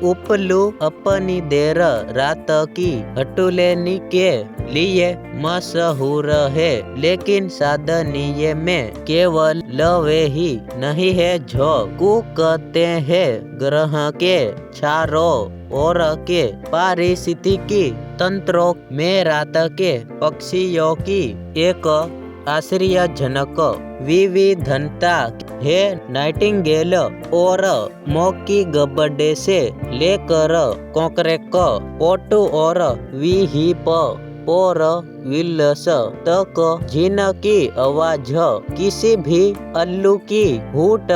उपलू अपनी देर रात की हटुलेनी के लिए मशहूर है, लेकिन साधनीय में केवल लवे ही नहीं है जो कूकते हैं। ग्रह के चारों ओर के पारिस्थितिकी तंत्रों में रात के पक्षियों की एक आश्चर्यजनक विविधता है। नाइटिंगेल और मौकी गबडे से लेकर कोकरेक, पोटू और विहिप और विल्स तक जिनकी आवाज किसी भी उल्लू की हूट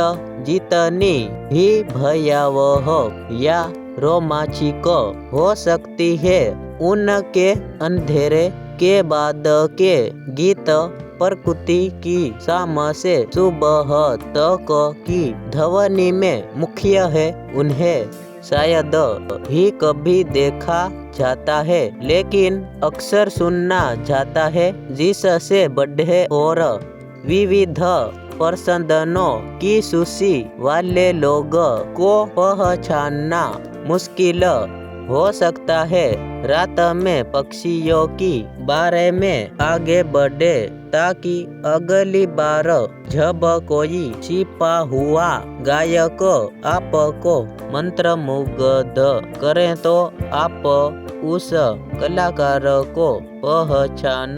जितनी भी भयावह या रोमांचक हो सकती है, उनके अंधेरे के बाद के गीत प्रकृति की शाम से सुबह तक की ध्वनि में मुख्य है। उन्हें शायद ही कभी देखा जाता है, लेकिन अक्सर सुना जाता है, जिससे बड़े और विविध प्रसंदनों की सूची वाले लोग को पहचानना मुश्किल हो सकता है। रात में पक्षियों की बारे में आगे बढ़े ताकि अगली बार जब कोई छिपा हुआ गायक आपको मंत्रमुग्ध करे तो आप उस कलाकार को पहचान